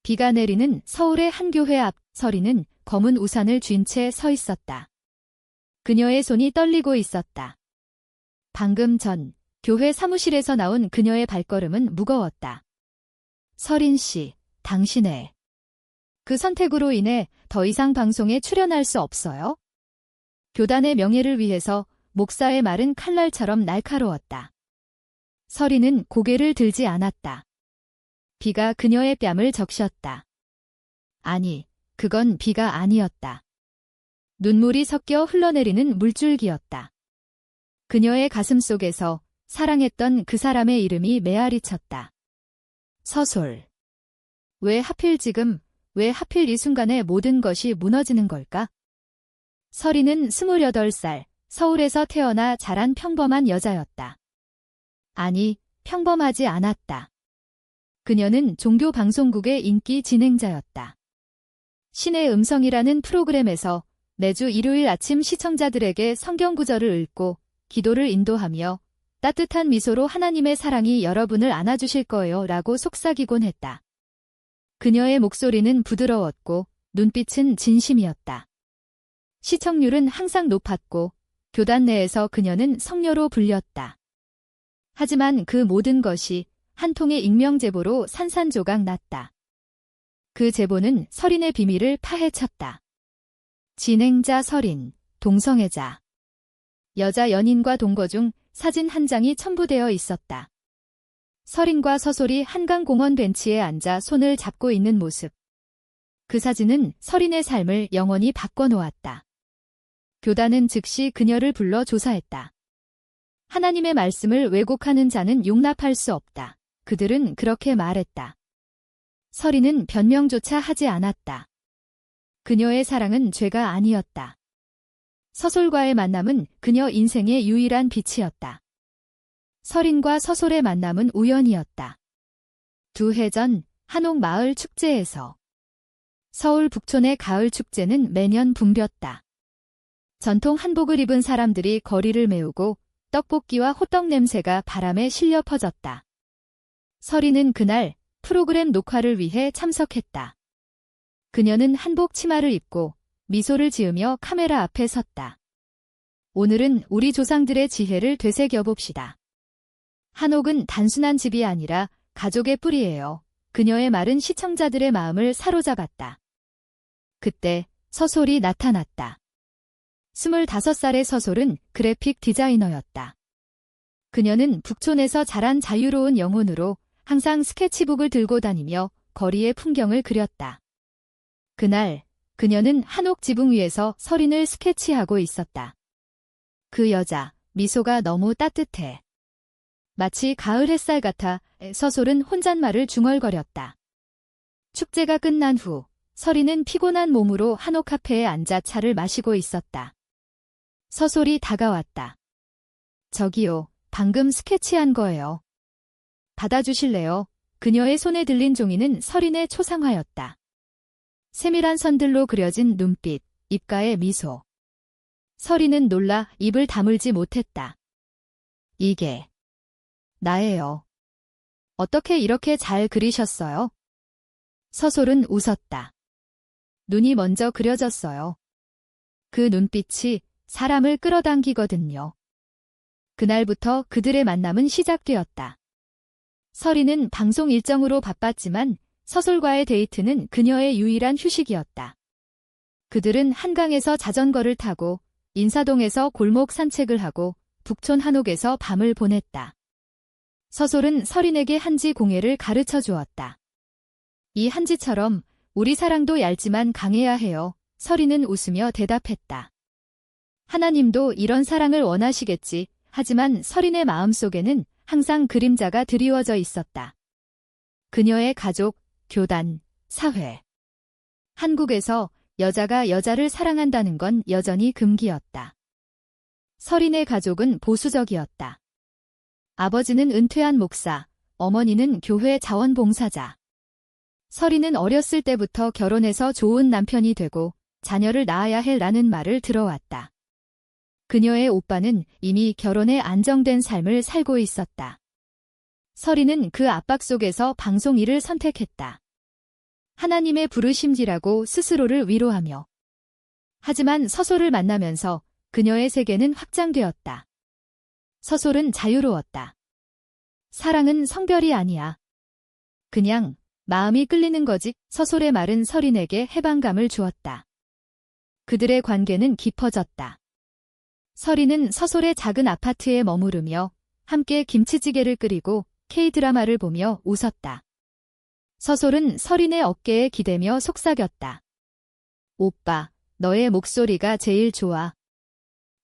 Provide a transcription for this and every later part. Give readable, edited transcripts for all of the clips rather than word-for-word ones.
비가 내리는 서울의 한 교회 앞. 서리는 검은 우산을 쥔 채 서 있었다. 그녀의 손이 떨리고 있었다. 방금 전 교회 사무실에서 나온 그녀의 발걸음은 무거웠다. 서린 씨, 당신의 그 선택으로 인해 더 이상 방송에 출연할 수 없어요? 교단의 명예를 위해서 목사의 말은 칼날처럼 날카로웠다. 서리는 고개를 들지 않았다. 비가 그녀의 뺨을 적셨다. 아니, 그건 비가 아니었다. 눈물이 섞여 흘러내리는 물줄기였다. 그녀의 가슴 속에서 사랑했던 그 사람의 이름이 메아리쳤다. 서솔. 왜 하필 지금, 왜 하필 이 순간에 모든 것이 무너지는 걸까? 서리는 28살, 서울에서 태어나 자란 평범한 여자였다. 아니, 평범하지 않았다. 그녀는 종교방송국의 인기 진행자였다. 신의 음성이라는 프로그램에서 매주 일요일 아침 시청자들에게 성경 구절을 읽고 기도를 인도하며 따뜻한 미소로 하나님의 사랑이 여러분을 안아주실 거예요 라고 속삭이곤 했다. 그녀의 목소리는 부드러웠고 눈빛은 진심이었다. 시청률은 항상 높았고 교단 내에서 그녀는 성녀로 불렸다. 하지만 그 모든 것이 한 통의 익명 제보로 산산조각 났다. 그 제보는 서린의 비밀을 파헤쳤다. 진행자 서린, 동성애자. 여자 연인과 동거 중 사진 한 장이 첨부되어 있었다. 서린과 서솔이 한강공원 벤치에 앉아 손을 잡고 있는 모습. 그 사진은 서린의 삶을 영원히 바꿔놓았다. 교단은 즉시 그녀를 불러 조사했다. 하나님의 말씀을 왜곡하는 자는 용납할 수 없다. 그들은 그렇게 말했다. 서린은 변명조차 하지 않았다. 그녀의 사랑은 죄가 아니었다. 서솔과의 만남은 그녀 인생의 유일한 빛이었다. 서린과 서솔의 만남은 우연이었다. 2해 전 한옥 마을 축제에서. 서울 북촌의 가을 축제는 매년 붐볐다. 전통 한복을 입은 사람들이 거리를 메우고 떡볶이와 호떡 냄새가 바람에 실려 퍼졌다. 서린은 그날 프로그램 녹화를 위해 참석했다. 그녀는 한복 치마를 입고 미소를 지으며 카메라 앞에 섰다. 오늘은 우리 조상들의 지혜를 되새겨봅시다. 한옥은 단순한 집이 아니라 가족의 뿌리예요. 그녀의 말은 시청자들의 마음을 사로잡았다. 그때 서솔이 나타났다. 25살의 서솔은 그래픽 디자이너였다. 그녀는 북촌에서 자란 자유로운 영혼으로 항상 스케치북을 들고 다니며 거리의 풍경을 그렸다. 그날 그녀는 한옥 지붕 위에서 서린을 스케치하고 있었다. 그 여자, 미소가 너무 따뜻해. 마치 가을 햇살 같아. 서솔은 혼잣말을 중얼거렸다. 축제가 끝난 후 서린은 피곤한 몸으로 한옥 카페에 앉아 차를 마시고 있었다. 서솔이 다가왔다. 저기요, 방금 스케치한 거예요. 받아주실래요? 그녀의 손에 들린 종이는 서린의 초상화였다. 세밀한 선들로 그려진 눈빛, 입가의 미소. 서린은 놀라 입을 다물지 못했다. 이게 나예요. 어떻게 이렇게 잘 그리셨어요? 서솔은 웃었다. 눈이 먼저 그려졌어요. 그 눈빛이 사람을 끌어당기거든요. 그날부터 그들의 만남은 시작되었다. 서린은 방송 일정으로 바빴지만 서솔과의 데이트는 그녀의 유일한 휴식이었다. 그들은 한강에서 자전거를 타고 인사동에서 골목 산책을 하고 북촌 한옥에서 밤을 보냈다. 서솔은 서린에게 한지 공예를 가르쳐 주었다. 이 한지처럼 우리 사랑도 얇지만 강해야 해요. 서린은 웃으며 대답했다. 하나님도 이런 사랑을 원하시겠지. 하지만 서린의 마음속에는 항상 그림자가 드리워져 있었다. 그녀의 가족, 교단, 사회. 한국에서 여자가 여자를 사랑한다는 건 여전히 금기였다. 서린의 가족은 보수적이었다. 아버지는 은퇴한 목사, 어머니는 교회 자원봉사자. 서린은 어렸을 때부터 결혼해서 좋은 남편이 되고 자녀를 낳아야 해라는 말을 들어왔다. 그녀의 오빠는 이미 결혼해 안정된 삶을 살고 있었다. 서린은 그 압박 속에서 방송 일을 선택했다. 하나님의 부르심이라고 스스로를 위로하며. 하지만 서솔을 만나면서 그녀의 세계는 확장되었다. 서솔은 자유로웠다. 사랑은 성별이 아니야. 그냥 마음이 끌리는 거지. 서솔의 말은 서린에게 해방감을 주었다. 그들의 관계는 깊어졌다. 서린은 서솔의 작은 아파트에 머무르며 함께 김치찌개를 끓이고 K-드라마를 보며 웃었다. 서솔은 서린의 어깨에 기대며 속삭였다. 오빠, 너의 목소리가 제일 좋아.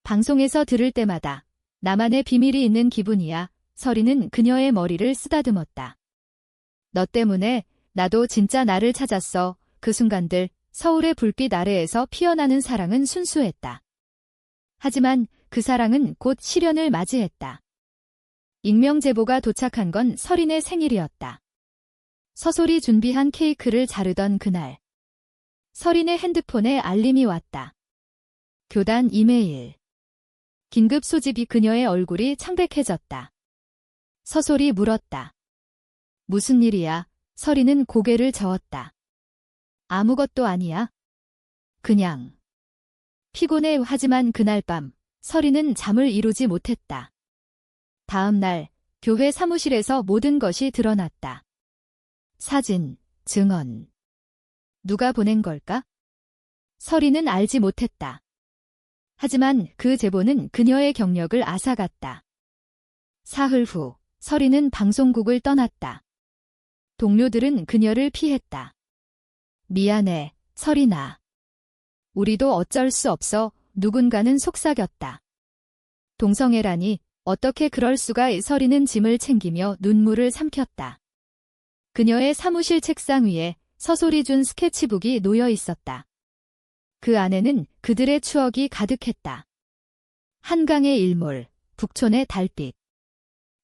방송에서 들을 때마다 나만의 비밀이 있는 기분이야. 서린은 그녀의 머리를 쓰다듬었다. 너 때문에 나도 진짜 나를 찾았어. 그 순간들 서울의 불빛 아래에서 피어나는 사랑은 순수했다. 하지만 그 사랑은 곧 시련을 맞이했다. 익명 제보가 도착한 건 서린의 생일이었다. 서솔이 준비한 케이크를 자르던 그날. 서린의 핸드폰에 알림이 왔다. 교단 이메일. 긴급 소집이. 그녀의 얼굴이 창백해졌다. 서솔이 물었다. 무슨 일이야? 서린은 고개를 저었다. 아무것도 아니야. 그냥. 피곤해. 하지만 그날 밤 서린은 잠을 이루지 못했다. 다음 날 교회 사무실에서 모든 것이 드러났다. 사진, 증언. 누가 보낸 걸까? 서린은 알지 못했다. 하지만 그 제보는 그녀의 경력을 앗아갔다. 사흘 후 서린은 방송국을 떠났다. 동료들은 그녀를 피했다. 미안해, 서린아. 우리도 어쩔 수 없어. 누군가는 속삭였다. 동성애라니 어떻게 그럴 수가. 서린은 짐을 챙기며 눈물을 삼켰다. 그녀의 사무실 책상 위에 서솔이 준 스케치북이 놓여 있었다. 그 안에는 그들의 추억이 가득했다. 한강의 일몰, 북촌의 달빛.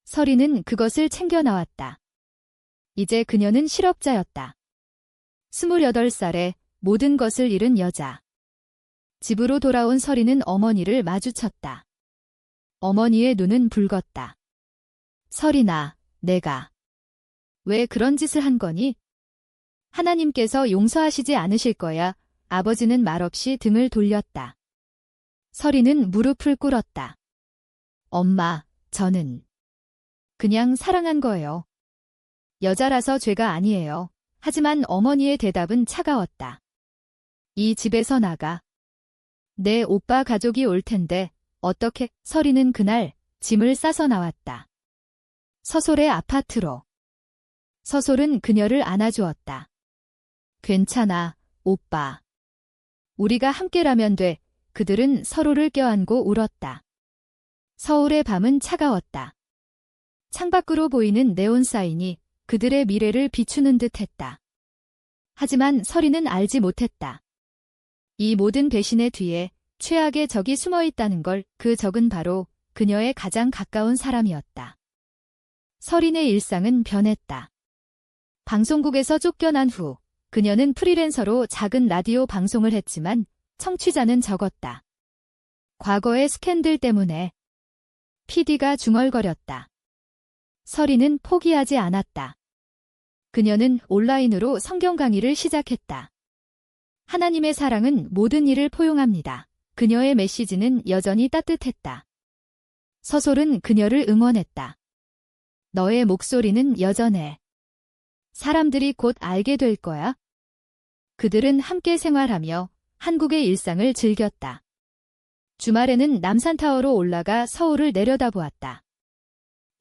서린은 그것을 챙겨 나왔다. 이제 그녀는 실업자였다. 28살에 모든 것을 잃은 여자. 집으로 돌아온 서린은 어머니를 마주쳤다. 어머니의 눈은 붉었다. 서린아, 내가 왜 그런 짓을 한 거니? 하나님께서 용서하시지 않으실 거야. 아버지는 말없이 등을 돌렸다. 서린은 무릎을 꿇었다. 엄마, 저는 그냥 사랑한 거예요. 여자라서 죄가 아니에요. 하지만 어머니의 대답은 차가웠다. 이 집에서 나가. 내 오빠 가족이 올 텐데 어떻게? 서린은 그날 짐을 싸서 나왔다. 서솔의 아파트로. 서솔은 그녀를 안아주었다. 괜찮아, 오빠. 우리가 함께라면 돼. 그들은 서로를 껴안고 울었다. 서울의 밤은 차가웠다. 창밖으로 보이는 네온 사인이 그들의 미래를 비추는 듯 했다. 하지만 서린은 알지 못했다. 이 모든 배신의 뒤에 최악의 적이 숨어 있다는 걸. 그 적은 바로 그녀의 가장 가까운 사람이었다. 서린의 일상은 변했다. 방송국에서 쫓겨난 후 그녀는 프리랜서로 작은 라디오 방송을 했지만 청취자는 적었다. 과거의 스캔들 때문에. PD가 중얼거렸다. 서린은 포기하지 않았다. 그녀는 온라인으로 성경 강의를 시작했다. 하나님의 사랑은 모든 일을 포용합니다. 그녀의 메시지는 여전히 따뜻했다. 서솔은 그녀를 응원했다. 너의 목소리는 여전해. 사람들이 곧 알게 될 거야. 그들은 함께 생활하며 한국의 일상을 즐겼다. 주말에는 남산타워로 올라가 서울을 내려다보았다.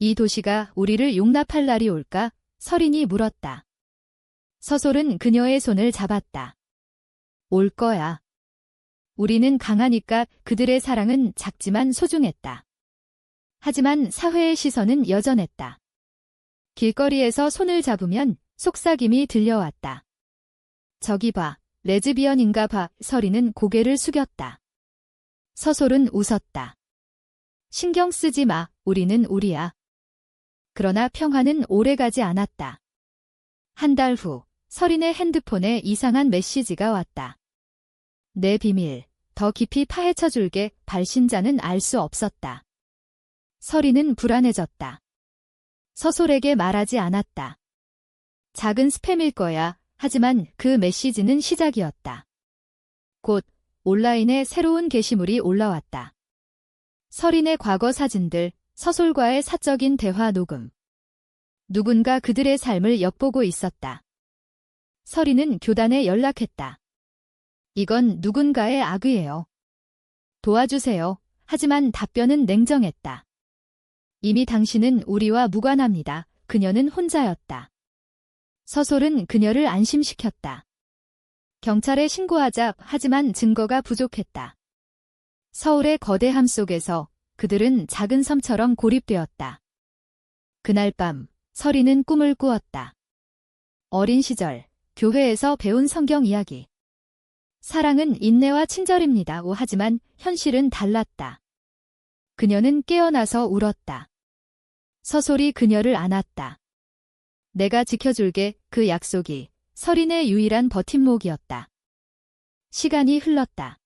이 도시가 우리를 용납할 날이 올까? 서린이 물었다. 서솔은 그녀의 손을 잡았다. 올 거야. 우리는 강하니까. 그들의 사랑은 작지만 소중했다. 하지만 사회의 시선은 여전했다. 길거리에서 손을 잡으면 속삭임이 들려왔다. 저기 봐, 레즈비언인가 봐. 서린은 고개를 숙였다. 서솔은 웃었다. 신경 쓰지 마, 우리는 우리야. 그러나 평화는 오래가지 않았다. 한 달 후, 서린의 핸드폰에 이상한 메시지가 왔다. 내 비밀, 더 깊이 파헤쳐 줄게. 발신자는 알 수 없었다. 서린은 불안해졌다. 서솔에게 말하지 않았다. 작은 스팸일 거야. 하지만 그 메시지는 시작이었다. 곧 온라인에 새로운 게시물이 올라왔다. 설인의 과거 사진들, 서솔과의 사적인 대화 녹음. 누군가 그들의 삶을 엿보고 있었다. 설인은 교단에 연락했다. 이건 누군가의 악의예요. 도와주세요. 하지만 답변은 냉정했다. 이미 당신은 우리와 무관합니다. 그녀는 혼자였다. 서솔은 그녀를 안심시켰다. 경찰에 신고하자. 하지만 증거가 부족했다. 서울의 거대함 속에서 그들은 작은 섬처럼 고립되었다. 그날 밤 설이는 꿈을 꾸었다. 어린 시절 교회에서 배운 성경 이야기. 사랑은 인내와 친절입니다. 하지만 현실은 달랐다. 그녀는 깨어나서 울었다. 서솔이 그녀를 안았다. 내가 지켜줄게. 그 약속이 설인의 유일한 버팀목이었다. 시간이 흘렀다.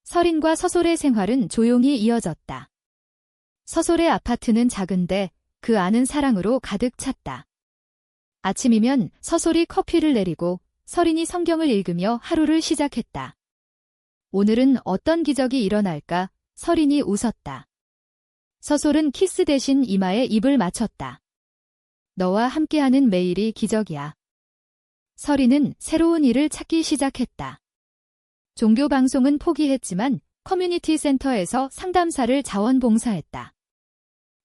설인과 서솔의 생활은 조용히 이어졌다. 서솔의 아파트는 작은데 그 안은 사랑으로 가득 찼다. 아침이면 서솔이 커피를 내리고 설인이 성경을 읽으며 하루를 시작했다. 오늘은 어떤 기적이 일어날까? 설인이 웃었다. 서솔은 키스 대신 이마에 입을 맞췄다. 너와 함께하는 매일이 기적이야. 설인은 새로운 일을 찾기 시작했다. 종교 방송은 포기했지만 커뮤니티 센터에서 상담사를 자원봉사했다.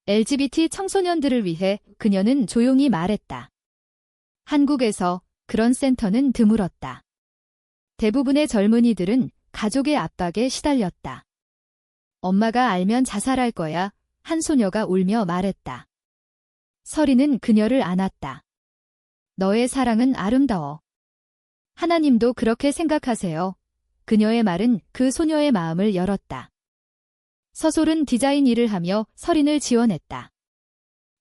LGBT 청소년들을 위해 그녀는 조용히 말했다. 한국에서 그런 센터는 드물었다. 대부분의 젊은이들은 가족의 압박에 시달렸다. 엄마가 알면 자살할 거야. 한 소녀가 울며 말했다. 설이는 그녀를 안았다. 너의 사랑은 아름다워. 하나님도 그렇게 생각하세요. 그녀의 말은 그 소녀의 마음을 열었다. 서솔은 디자인 일을 하며 설인을 지원했다.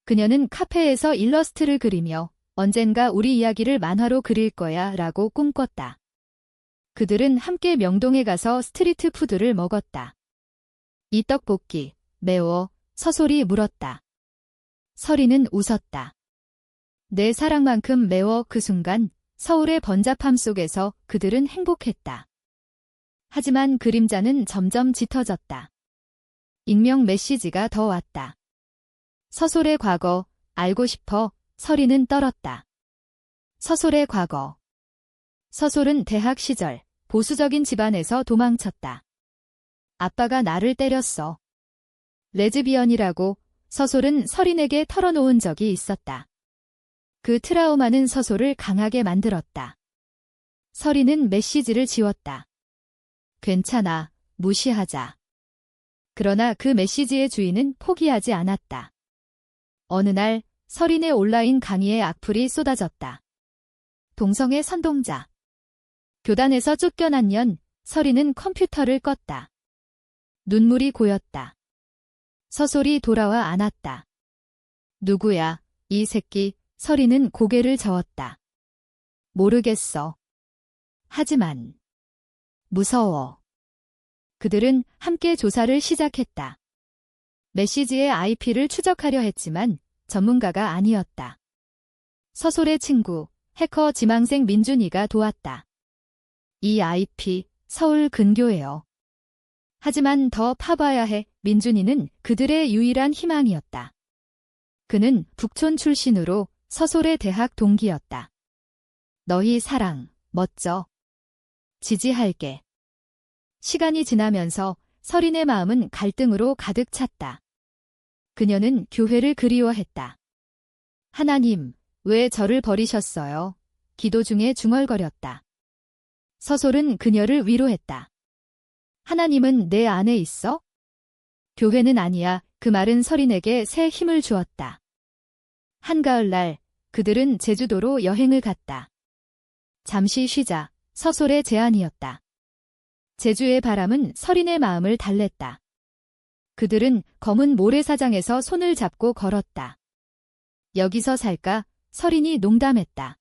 그녀는 카페에서 일러스트를 그리며 언젠가 우리 이야기를 만화로 그릴 거야 라고 꿈꿨다. 그들은 함께 명동에 가서 스트리트 푸드를 먹었다. 이 떡볶이 매워? 서솔이 물었다. 설이는 웃었다. 내 사랑만큼 매워. 그 순간 서울의 번잡함 속에서 그들은 행복했다. 하지만 그림자는 점점 짙어졌다. 익명 메시지가 더 왔다. 서솔의 과거 알고 싶어. 설이는 떨었다. 서솔의 과거. 서솔은 대학 시절 보수적인 집안에서 도망쳤다. 아빠가 나를 때렸어. 레즈비언이라고 서솔은 설인에게 털어놓은 적이 있었다. 그 트라우마는 서솔을 강하게 만들었다. 설인은 메시지를 지웠다. 괜찮아, 무시하자. 그러나 그 메시지의 주인은 포기하지 않았다. 어느 날 설인의 온라인 강의에 악플이 쏟아졌다. 동성애 선동자. 교단에서 쫓겨난 년, 설인은 컴퓨터를 껐다. 눈물이 고였다. 서솔이 돌아와 안았다. 누구야, 이 새끼? 설인은 고개를 저었다. 모르겠어. 하지만 무서워. 그들은 함께 조사를 시작했다. 메시지의 IP를 추적하려 했지만 전문가가 아니었다. 서솔의 친구, 해커 지망생 민준이가 도왔다. 이 IP, 서울 근교예요. 하지만 더 파봐야 해. 민준이는 그들의 유일한 희망이었다. 그는 북촌 출신으로 서솔의 대학 동기였다. 너희 사랑, 멋져. 지지할게. 시간이 지나면서 설인의 마음은 갈등으로 가득 찼다. 그녀는 교회를 그리워했다. 하나님, 왜 저를 버리셨어요? 기도 중에 중얼거렸다. 서솔은 그녀를 위로했다. 하나님은 내 안에 있어? 교회는 아니야. 그 말은 설인에게 새 힘을 주었다. 한가을날 그들은 제주도로 여행을 갔다. 잠시 쉬자. 서솔의 제안이었다. 제주의 바람은 설인의 마음을 달랬다. 그들은 검은 모래사장에서 손을 잡고 걸었다. 여기서 살까? 설인이 농담했다.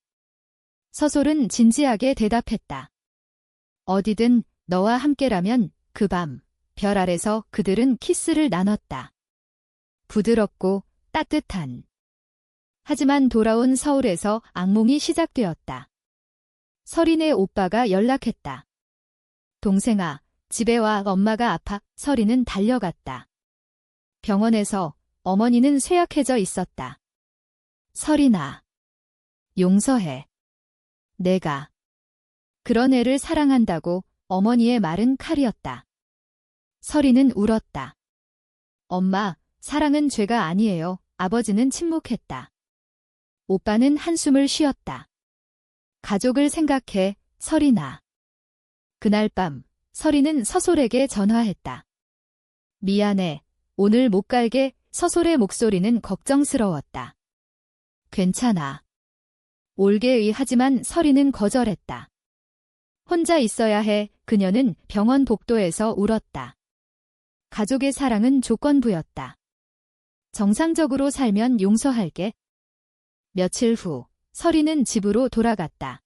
서솔은 진지하게 대답했다. 어디든 너와 함께라면. 그 밤, 별 아래서 그들은 키스를 나눴다. 부드럽고 따뜻한. 하지만 돌아온 서울에서 악몽이 시작되었다. 설인의 오빠가 연락했다. 동생아, 집에 와. 엄마가 아파. 설인은 달려갔다. 병원에서 어머니는 쇠약해져 있었다. 설인아, 용서해. 내가 그런 애를 사랑한다고. 어머니의 말은 칼이었다. 설인은 울었다. 엄마, 사랑은 죄가 아니에요. 아버지는 침묵했다. 오빠는 한숨을 쉬었다. 가족을 생각해. 설인아. 그날 밤 설인은 서솔에게 전화했다. 미안해. 오늘 못 갈게. 서솔의 목소리는 걱정스러웠다. 괜찮아. 올게. 하지만 설인은 거절했다. 혼자 있어야 해. 그녀는 병원 복도에서 울었다. 가족의 사랑은 조건부였다. 정상적으로 살면 용서할게. 며칠 후 설인은 집으로 돌아갔다.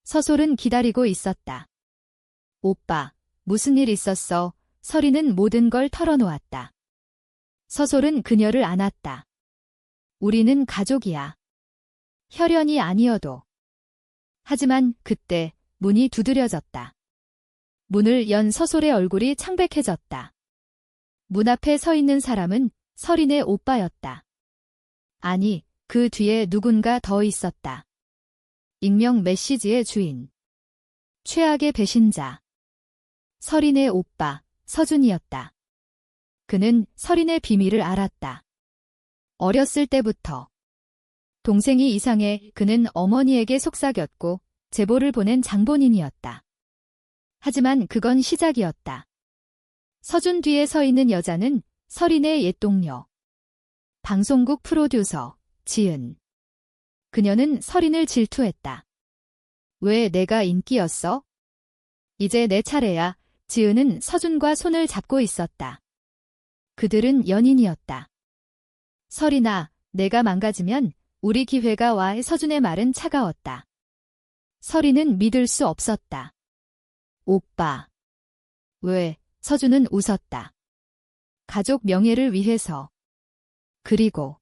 서솔은 기다리고 있었다. 오빠, 무슨 일 있었어? 설인은 모든 걸 털어놓았다. 서솔은 그녀를 안았다. 우리는 가족이야. 혈연이 아니어도. 하지만 그때 문이 두드려졌다. 문을 연 서솔의 얼굴이 창백해졌다. 문 앞에 서 있는 사람은 설인의 오빠였다. 아니, 그 뒤에 누군가 더 있었다. 익명 메시지의 주인. 최악의 배신자. 설인의 오빠, 서준이었다. 그는 설인의 비밀을 알았다. 어렸을 때부터. 동생이 이상해. 그는 어머니에게 속삭였고 제보를 보낸 장본인이었다. 하지만 그건 시작이었다. 서준 뒤에 서 있는 여자는 설인의 옛 동료. 방송국 프로듀서, 지은. 그녀는 설인을 질투했다. 왜 내가 인기였어? 이제 내 차례야. 지은은 서준과 손을 잡고 있었다. 그들은 연인이었다. 설인아, 내가 망가지면 우리 기회가 와. 서준의 말은 차가웠다. 설인은 믿을 수 없었다. 오빠. 왜? 서준은 웃었다. 가족 명예를 위해서. 그리고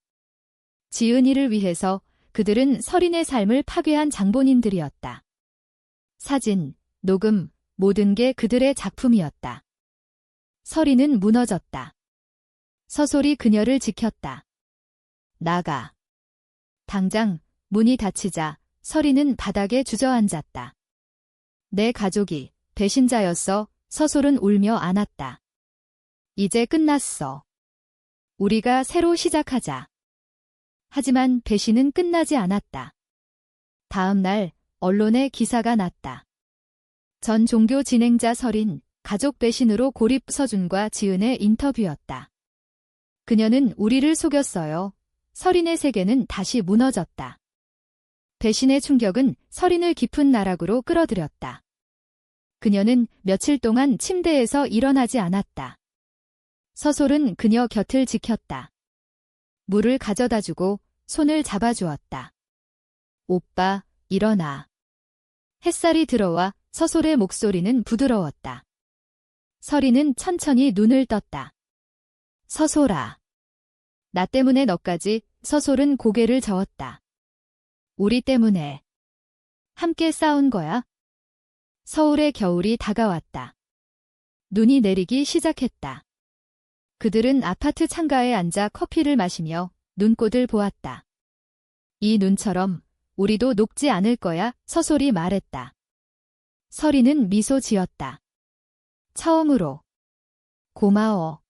지은이를 위해서. 그들은 설인의 삶을 파괴한 장본인들이었다. 사진, 녹음, 모든 게 그들의 작품이었다. 설인은 무너졌다. 서솔이 그녀를 지켰다. 나가. 당장. 문이 닫히자 설인은 바닥에 주저앉았다. 내 가족이 배신자였어. 서솔은 울며 안았다. 이제 끝났어. 우리가 새로 시작하자. 하지만 배신은 끝나지 않았다. 다음 날 언론에 기사가 났다. 전 종교 진행자 설인, 가족 배신으로 고립. 서준과 지은의 인터뷰였다. 그녀는 우리를 속였어요. 설인의 세계는 다시 무너졌다. 배신의 충격은 설인을 깊은 나락으로 끌어들였다. 그녀는 며칠 동안 침대에서 일어나지 않았다. 서솔은 그녀 곁을 지켰다. 물을 가져다주고 손을 잡아주었다. 오빠, 일어나. 햇살이 들어와 서솔의 목소리는 부드러웠다. 설인은 천천히 눈을 떴다. 서솔아. 나 때문에 너까지. 서솔은 고개를 저었다. 우리 때문에. 함께 싸운 거야? 서울의 겨울이 다가왔다. 눈이 내리기 시작했다. 그들은 아파트 창가에 앉아 커피를 마시며 눈꽃을 보았다. 이 눈처럼 우리도 녹지 않을 거야. 서솔이 말했다. 설인은 미소 지었다. 처음으로. 고마워.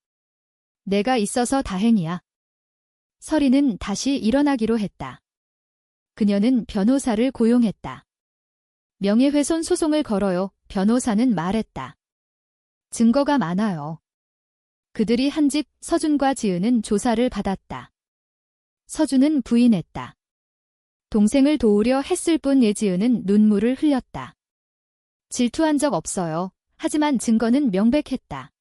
내가 있어서 다행이야. 설인은 다시 일어나기로 했다. 그녀는 변호사를 고용했다. 명예훼손 소송을 걸어요. 변호사는 말했다. 증거가 많아요. 그들이 한 집. 서준과 지은은 조사를 받았다. 서준은 부인했다. 동생을 도우려 했을 뿐. 지은은 눈물을 흘렸다. 질투한 적 없어요. 하지만 증거는 명백했다.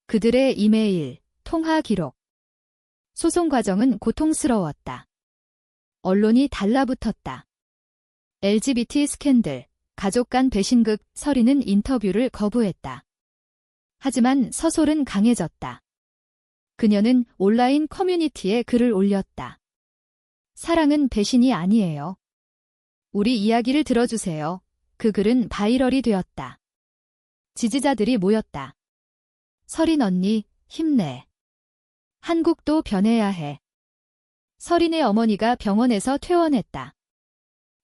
그들의 이메일, 통화 기록. 소송 과정은 고통스러웠다. 언론이 달라붙었다. LGBT 스캔들, 가족 간 배신극. 설인은 인터뷰를 거부했다. 하지만 서솔은 강해졌다. 그녀는 온라인 커뮤니티에 글을 올렸다. 사랑은 배신이 아니에요. 우리 이야기를 들어주세요. 그 글은 바이럴이 되었다. 지지자들이 모였다. 설인 언니, 힘내. 한국도 변해야 해. 설인의 어머니가 병원에서 퇴원했다.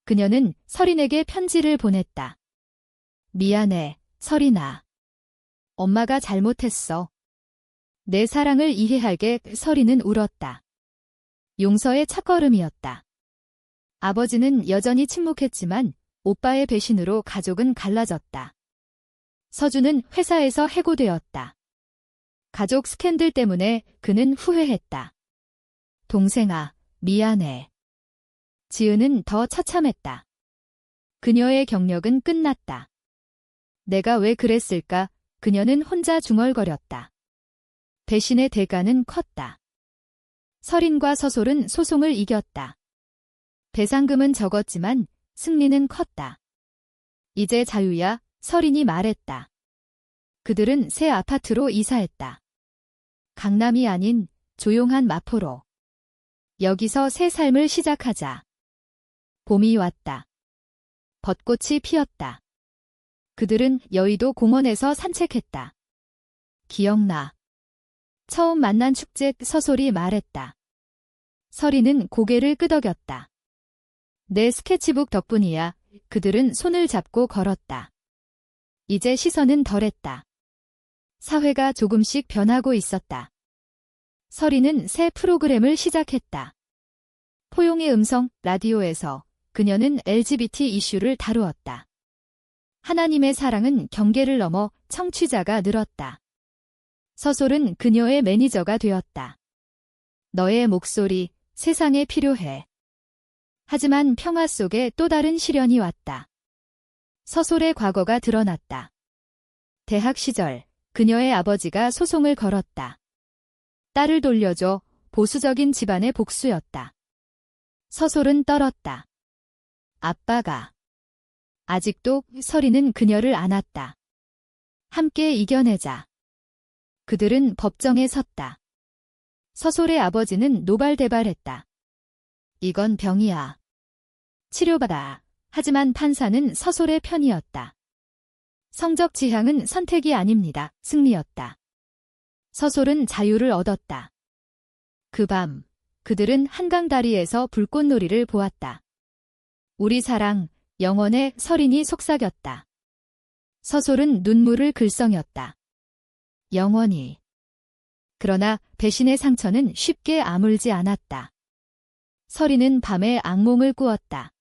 그녀는 설인에게 편지를 보냈다. 미안해, 설인아. 엄마가 잘못했어. 내 사랑을 이해하게. 설인은 울었다. 용서의 첫걸음이었다. 아버지는 여전히 침묵했지만 오빠의 배신으로 가족은 갈라졌다. 서준은 회사에서 해고되었다. 가족 스캔들 때문에 그는 후회했다. 동생아, 미안해. 지은은 더 처참했다. 그녀의 경력은 끝났다. 내가 왜 그랬을까? 그녀는 혼자 중얼거렸다. 배신의 대가는 컸다. 설인과 서솔은 소송을 이겼다. 배상금은 적었지만 승리는 컸다. 이제 자유야, 설인이 말했다. 그들은 새 아파트로 이사했다. 강남이 아닌 조용한 마포로. 여기서 새 삶을 시작하자. 봄이 왔다. 벚꽃이 피었다. 그들은 여의도 공원에서 산책했다. 기억나. 처음 만난 축제. 서솔이 말했다. 설이는 고개를 끄덕였다. 내 스케치북 덕분이야. 그들은 손을 잡고 걸었다. 이제 시선은 덜했다. 사회가 조금씩 변하고 있었다. 설이는 새 프로그램을 시작했다. 포용의 음성, 라디오에서 그녀는 LGBT 이슈를 다루었다. 하나님의 사랑은 경계를 넘어 청취자가 늘었다. 서솔은 그녀의 매니저가 되었다. 너의 목소리, 세상에 필요해. 하지만 평화 속에 또 다른 시련이 왔다. 서솔의 과거가 드러났다. 대학 시절, 그녀의 아버지가 소송을 걸었다. 딸을 돌려줘. 보수적인 집안의 복수였다. 서솔은 떨었다. 아빠가. 아직도. 설이는 그녀를 안았다. 함께 이겨내자. 그들은 법정에 섰다. 서솔의 아버지는 노발대발했다. 이건 병이야. 치료받아. 하지만 판사는 서솔의 편이었다. 성적 지향은 선택이 아닙니다. 승리였다. 서솔은 자유를 얻었다. 그 밤, 그들은 한강 다리에서 불꽃놀이를 보았다. 우리 사랑, 영원의. 설인이 속삭였다. 서솔은 눈물을 글썽였다. 영원히. 그러나 배신의 상처는 쉽게 아물지 않았다. 설이는 밤에 악몽을 꾸었다.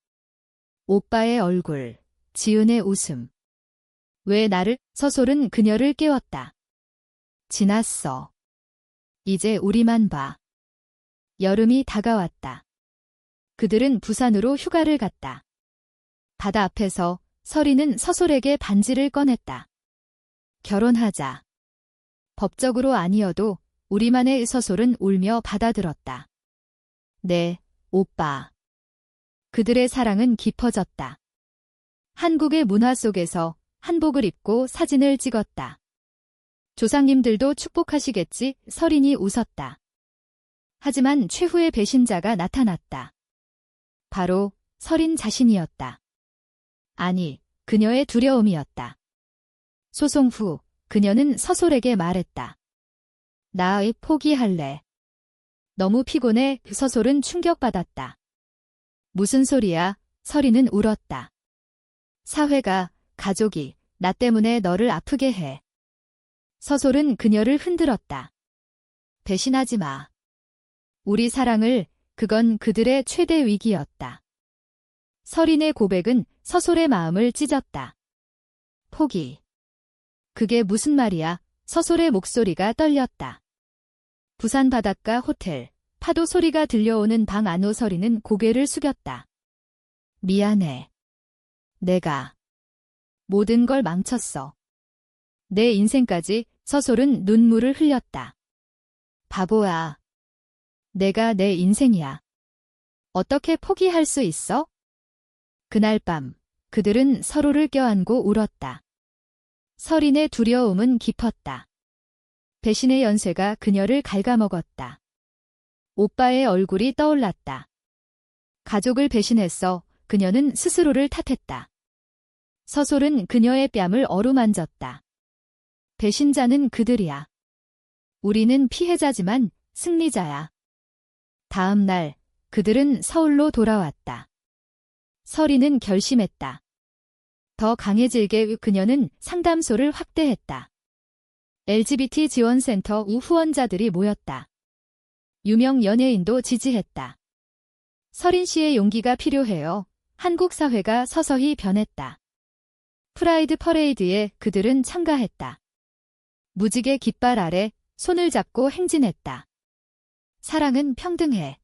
오빠의 얼굴, 지은의 웃음. 왜 나를? 서솔은 그녀를 깨웠다. 지났어. 이제 우리만 봐. 여름이 다가왔다. 그들은 부산으로 휴가를 갔다. 바다 앞에서 설이는 서솔에게 반지를 꺼냈다. 결혼하자. 법적으로 아니어도 우리만의. 서솔은 울며 받아들었다. 네, 오빠. 그들의 사랑은 깊어졌다. 한국의 문화 속에서 한복을 입고 사진을 찍었다. 조상님들도 축복하시겠지. 설인이 웃었다. 하지만 최후의 배신자가 나타났다. 바로 설인 자신이었다. 아니, 그녀의 두려움이었다. 소송 후 그녀는 서솔에게 말했다. 나 포기할래. 너무 피곤해. 서솔은 충격받았다. 무슨 소리야? 설이는 울었다. 사회가, 가족이 나 때문에 너를 아프게 해. 서솔은 그녀를 흔들었다. 배신하지 마. 우리 사랑을. 그건 그들의 최대 위기였다. 설인의 고백은 서솔의 마음을 찢었다. 포기. 그게 무슨 말이야? 서솔의 목소리가 떨렸다. 부산 바닷가 호텔, 파도 소리가 들려오는 방 안으로. 설이는 고개를 숙였다. 미안해. 내가 모든 걸 망쳤어. 내 인생까지. 서솔은 눈물을 흘렸다. 바보야. 내가 내 인생이야. 어떻게 포기할 수 있어? 그날 밤, 그들은 서로를 껴안고 울었다. 설인의 두려움은 깊었다. 배신의 연쇄가 그녀를 갉아먹었다. 오빠의 얼굴이 떠올랐다. 가족을 배신했어. 그녀는 스스로를 탓했다. 서솔은 그녀의 뺨을 어루만졌다. 배신자는 그들이야. 우리는 피해자지만 승리자야. 다음 날 그들은 서울로 돌아왔다. 서리는 결심했다. 더 강해질게 그녀는 상담소를 확대했다. LGBT 지원센터 후원자들이 모였다. 유명 연예인도 지지했다. 서린 씨의 용기가 필요해요. 한국 사회가 서서히 변했다. 프라이드 퍼레이드에 그들은 참가했다. 무지개 깃발 아래 손을 잡고 행진했다. 사랑은 평등해.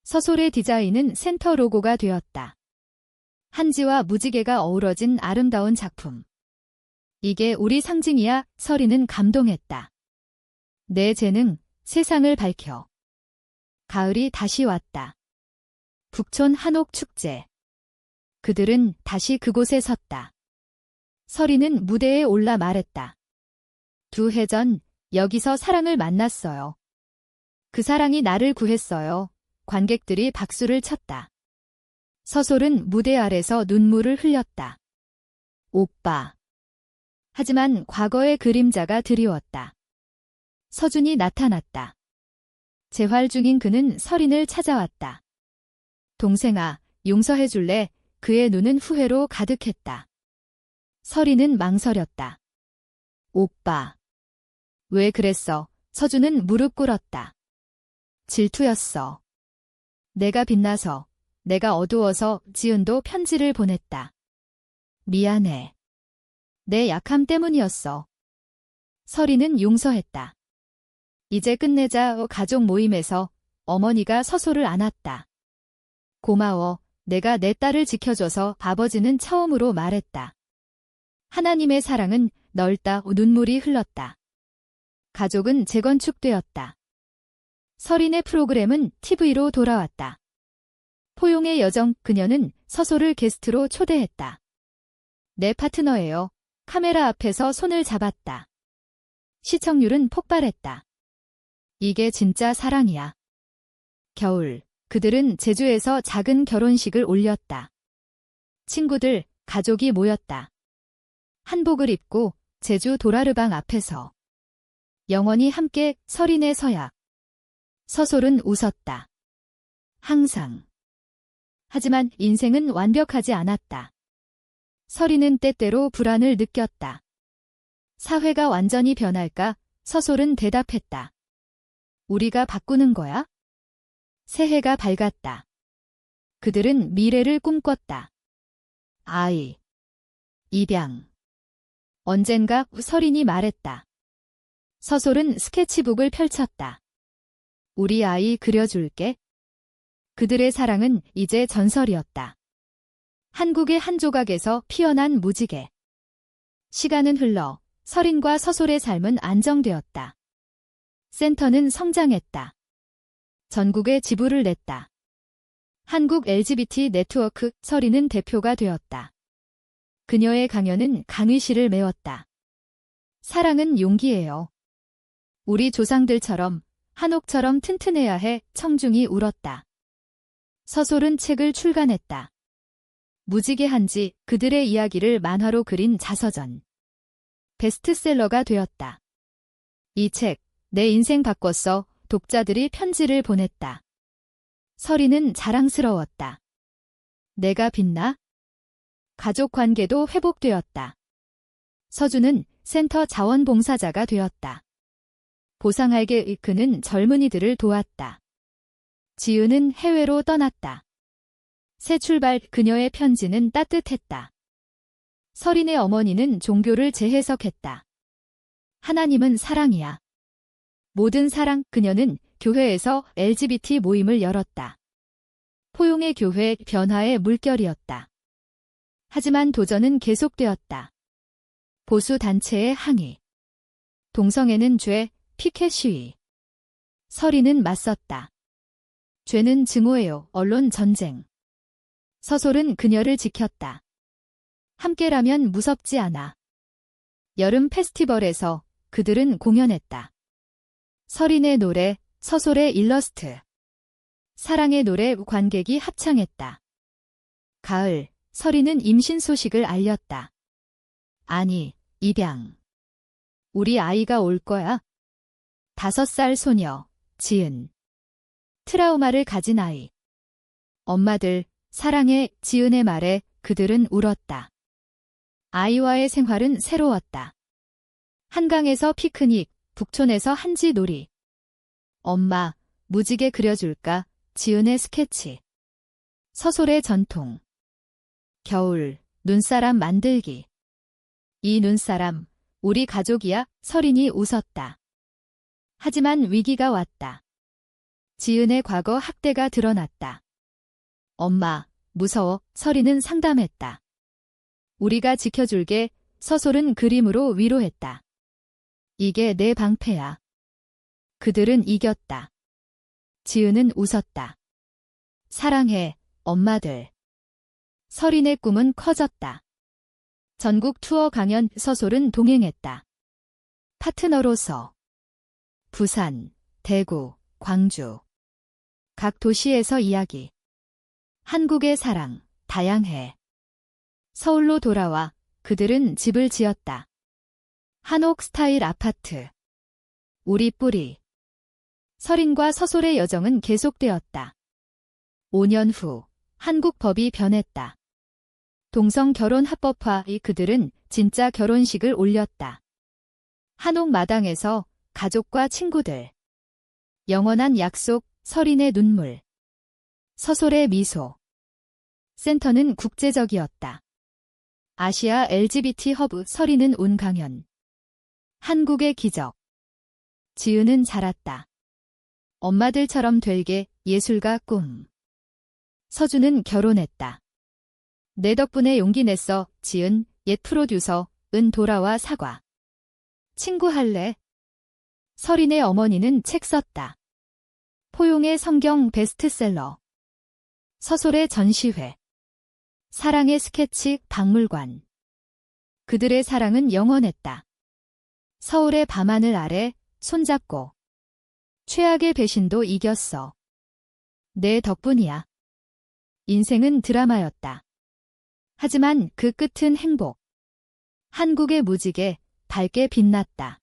서솔의 디자인은 센터 로고가 되었다. 한지와 무지개가 어우러진 아름다운 작품. 이게 우리 상징이야. 서리는 감동했다. 내 재능, 세상을 밝혀. 가을이 다시 왔다. 북촌 한옥 축제. 그들은 다시 그곳에 섰다. 서리는 무대에 올라 말했다. 2해 전 여기서 사랑을 만났어요. 그 사랑이 나를 구했어요. 관객들이 박수를 쳤다. 서솔은 무대 아래서 눈물을 흘렸다. 오빠. 하지만 과거의 그림자가 드리웠다. 서준이 나타났다. 재활 중인 그는 서린을 찾아왔다. 동생아, 용서해줄래? 그의 눈은 후회로 가득했다. 서린은 망설였다. 오빠. 왜 그랬어? 서준은 무릎 꿇었다. 질투였어. 내가 빛나서, 내가 어두워서 지은도 편지를 보냈다. 미안해. 내 약함 때문이었어. 서리는 용서했다. 이제 끝내자. 가족 모임에서 어머니가 서소를 안았다. 고마워. 내가 내 딸을 지켜줘서. 아버지는 처음으로 말했다. 하나님의 사랑은 넓다. 눈물이 흘렀다. 가족은 재건축되었다. 서린의 프로그램은 TV로 돌아왔다. 포용의 여정. 그녀는 서소를 게스트로 초대했다. 내 파트너예요. 카메라 앞에서 손을 잡았다. 시청률은 폭발했다. 이게 진짜 사랑이야. 겨울, 그들은 제주에서 작은 결혼식을 올렸다. 친구들, 가족이 모였다. 한복을 입고 제주 도라르방 앞에서. 영원히 함께. 서린의 서약. 서솔은 웃었다. 항상. 하지만 인생은 완벽하지 않았다. 서린은 때때로 불안을 느꼈다. 사회가 완전히 변할까? 서솔은 대답했다. 우리가 바꾸는 거야? 새해가 밝았다. 그들은 미래를 꿈꿨다. 아이. 입양. 언젠가. 서린이 말했다. 서솔은 스케치북을 펼쳤다. 우리 아이 그려줄게. 그들의 사랑은 이제 전설이었다. 한국의 한 조각에서 피어난 무지개. 시간은 흘러 서린과 서솔의 삶은 안정되었다. 센터는 성장했다. 전국에 지부를 냈다. 한국 LGBT 네트워크. 서린은 대표가 되었다. 그녀의 강연은 강의실을 메웠다. 사랑은 용기예요. 우리 조상들처럼, 한옥처럼 튼튼해야 해. 청중이 울었다. 서솔은 책을 출간했다. 무지개 한지. 그들의 이야기를 만화로 그린 자서전. 베스트셀러가 되었다. 이 책, 내 인생 바꿨어. 독자들이 편지를 보냈다. 서린은 자랑스러웠다. 내가 빛나? 가족 관계도 회복되었다. 서준은 센터 자원봉사자가 되었다. 보상알게. 그는 젊은이들을 도왔다. 지은은 해외로 떠났다. 새 출발. 그녀의 편지는 따뜻했다. 서린의 어머니는 종교를 재해석했다. 하나님은 사랑이야. 모든 사랑. 그녀는 교회에서 LGBT 모임을 열었다. 포용의 교회. 변화의 물결이었다. 하지만 도전은 계속되었다. 보수 단체의 항의. 동성애는 죄. 피켓 시위. 서린은 맞섰다. 죄는 증오예요. 언론 전쟁. 서솔은 그녀를 지켰다. 함께라면 무섭지 않아. 여름 페스티벌에서 그들은 공연했다. 서린의 노래, 서솔의 일러스트. 사랑의 노래. 관객이 합창했다. 가을, 서리는 임신 소식을 알렸다. 아니, 입양. 우리 아이가 올 거야. 5살 소녀, 지은. 트라우마를 가진 아이. 엄마들, 사랑해, 지은의 말에 그들은 울었다. 아이와의 생활은 새로웠다. 한강에서 피크닉, 북촌에서 한지놀이. 엄마, 무지개 그려줄까? 지은의 스케치. 서솔의 전통. 겨울, 눈사람 만들기. 이 눈사람, 우리 가족이야, 서린이 웃었다. 하지만 위기가 왔다. 지은의 과거 학대가 드러났다. 엄마, 무서워, 서린은 상담했다. 우리가 지켜줄게, 서솔은 그림으로 위로했다. 이게 내 방패야. 그들은 이겼다. 지은은 웃었다. 사랑해, 엄마들. 서린의 꿈은 커졌다. 전국 투어 강연, 서솔은 동행했다. 파트너로서 부산, 대구, 광주. 각 도시에서 이야기. 한국의 사랑, 다양해. 서울로 돌아와 그들은 집을 지었다. 한옥 스타일 아파트. 우리 뿌리. 서린과 서솔의 여정은 계속되었다. 5년 후, 한국 법이 변했다. 동성 결혼 합법화, 그들은 진짜 결혼식을 올렸다. 한옥 마당에서 가족과 친구들. 영원한 약속, 서린의 눈물. 서솔의 미소. 센터는 국제적이었다. 아시아 LGBT 허브, 서린은 온 강연. 한국의 기적. 지은은 자랐다. 엄마들처럼 되게, 예술가 꿈. 서준은 결혼했다. 내 덕분에 용기 냈어, 지은, 옛 프로듀서, 은 돌아와 사과. 친구 할래? 서린의 어머니는 책 썼다. 포용의 성경 베스트셀러. 서솔의 전시회. 사랑의 스케치 박물관. 그들의 사랑은 영원했다. 서울의 밤하늘 아래 손잡고. 최악의 배신도 이겼어. 내 덕분이야. 인생은 드라마였다. 하지만 그 끝은 행복. 한국의 무지개, 밝게 빛났다.